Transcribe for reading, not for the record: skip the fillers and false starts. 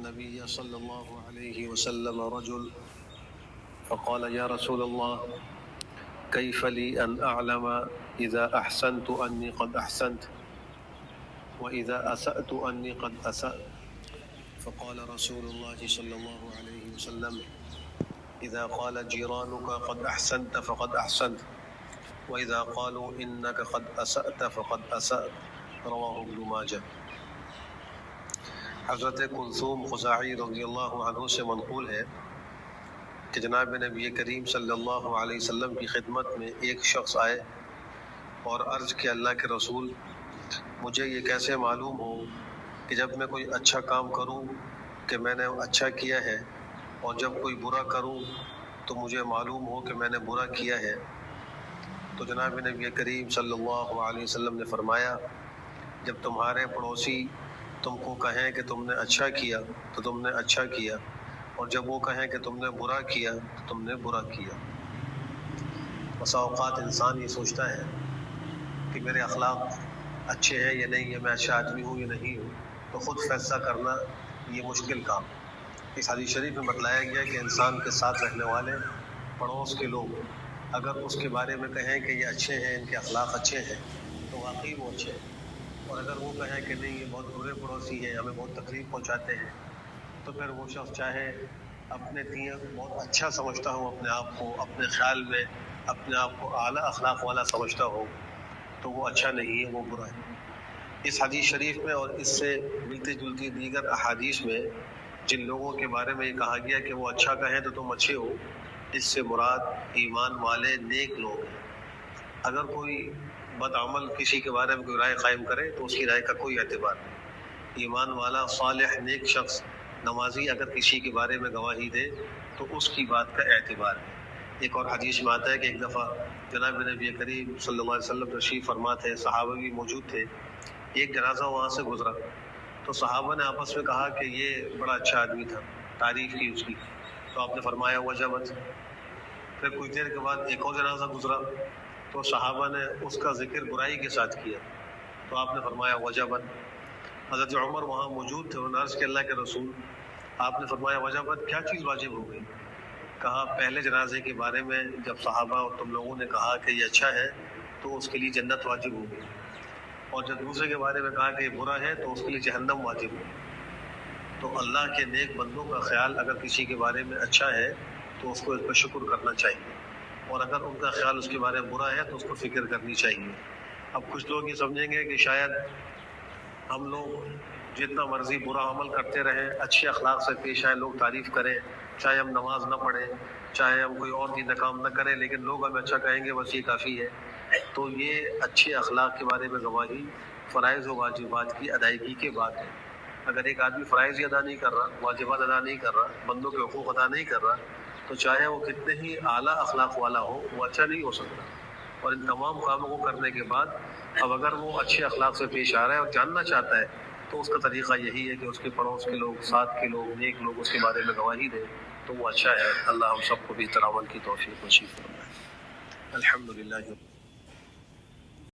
النبي صلى الله عليه وسلم رجل فقال يا رسول الله كيف لي أن أعلم إذا أحسنت أني قد أحسنت وإذا أسأت أني قد أسأت؟ فقال رسول الله صلى الله عليه وسلم إذا قال جيرانك قد أحسنت فقد أحسنت وإذا قالوا إنك قد أسأت فقد أسأت۔ رواہ ابن ماجہ۔ حضرت کلثوم خزاعی رضی اللہ عنہ سے منقول ہے کہ جناب نبی کریم صلی اللہ علیہ وسلم کی خدمت میں ایک شخص آئے اور عرض کہ اللہ کے رسول، مجھے یہ کیسے معلوم ہو کہ جب میں کوئی اچھا کام کروں کہ میں نے اچھا کیا ہے، اور جب کوئی برا کروں تو مجھے معلوم ہو کہ میں نے برا کیا ہے؟ تو جناب نبی کریم صلی اللہ علیہ وسلم نے فرمایا، جب تمہارے پڑوسی تم کو کہیں کہ تم نے اچھا کیا تو تم نے اچھا کیا، اور جب وہ کہیں کہ تم نے برا کیا تو تم نے برا کیا۔ بسا اوقات انسان یہ سوچتا ہے کہ میرے اخلاق اچھے ہیں یا نہیں، یا میں اچھا آدمی ہوں یا نہیں ہوں، تو خود فیصلہ کرنا یہ مشکل کام۔ اس حدیث شریف میں بتلایا گیا کہ انسان کے ساتھ رہنے والے پڑوس کے لوگ اگر اس کے بارے میں کہیں کہ یہ اچھے ہیں، ان کے اخلاق اچھے ہیں، تو واقعی وہ اچھے ہیں، اور اگر وہ کہیں کہ نہیں یہ بہت برے پڑوسی ہیں، ہمیں بہت تکلیف پہنچاتے ہیں، تو پھر وہ شخص چاہے اپنے بہت اچھا سمجھتا ہو اپنے آپ کو، اپنے خیال میں اپنے آپ کو اعلیٰ اخلاق والا سمجھتا ہو، تو وہ اچھا نہیں ہے، وہ برا ہے۔ اس حدیث شریف میں اور اس سے ملتی جلتی دیگر احادیث میں جن لوگوں کے بارے میں یہ کہا گیا کہ وہ اچھا کہیں تو تم اچھے ہو، اس سے مراد ایمان والے نیک لوگ ہیں۔ اگر کوئی بدعمل کسی کے بارے میں کوئی رائے قائم کرے تو اس کی رائے کا کوئی اعتبار نہیں۔ ایمان والا صالح نیک شخص نمازی اگر کسی کے بارے میں گواہی دے تو اس کی بات کا اعتبار ہے۔ ایک اور حدیث میں آتا ہے کہ ایک دفعہ جناب نبی کریم صلی اللہ علیہ وسلم تشریف فرما تھے، صحابہ بھی موجود تھے، ایک جنازہ وہاں سے گزرا تو صحابہ نے آپس میں کہا کہ یہ بڑا اچھا آدمی تھا، تعریف کی اس کی، تو آپ نے فرمایا وجبت۔ پھر کچھ دیر کے بعد ایک اور جنازہ گزرا تو صحابہ نے اس کا ذکر برائی کے ساتھ کیا، تو آپ نے فرمایا وجبت۔ حضرت عمر وہاں موجود تھے، انہوں نے عرض کہ اللہ کے رسول، آپ نے فرمایا وجبت، کیا چیز واجب ہو گئی؟ کہا پہلے جنازے کے بارے میں جب صحابہ اور تم لوگوں نے کہا کہ یہ اچھا ہے تو اس کے لیے جنت واجب ہو گئی، اور جب دوسرے کے بارے میں کہا کہ یہ برا ہے تو اس کے لیے جہنم واجب ہو گئی۔ تو اللہ کے نیک بندوں کا خیال اگر کسی کے بارے میں اچھا ہے تو اس کو اس پر شکر کرنا چاہیے، اور اگر ان کا خیال اس کے بارے میں برا ہے تو اس کو فکر کرنی چاہیے۔ اب کچھ لوگ یہ سمجھیں گے کہ شاید ہم لوگ جتنا مرضی برا عمل کرتے رہیں، اچھے اخلاق سے پیش آئے، لوگ تعریف کریں، چاہے ہم نماز نہ پڑھیں، چاہے ہم کوئی اور دین کام نہ کریں، لیکن لوگ ہمیں اچھا کہیں گے، بس یہ کافی ہے۔ تو یہ اچھے اخلاق کے بارے میں گواہی فرائض و واجبات کی ادائیگی کے بعد ہے۔ اگر ایک آدمی فرائض ہی ادا نہیں کر رہا، واجبات ادا نہیں کر رہا، بندوں کے حقوق ادا نہیں کر رہا، تو چاہے وہ کتنے ہی اعلیٰ اخلاق والا ہو، وہ اچھا نہیں ہو سکتا۔ اور ان تمام کاموں کو کرنے کے بعد اب اگر وہ اچھے اخلاق سے پیش آ رہا ہے اور جاننا چاہتا ہے تو اس کا طریقہ یہی ہے کہ اس کے پڑوس کے لوگ، ساتھ کے لوگ، نیک لوگ اس کے بارے میں گواہی دیں تو وہ اچھا ہے۔ اللہ ہم سب کو بہتر عمل کی توفیق نصیب فرمائے۔ الحمدللہ۔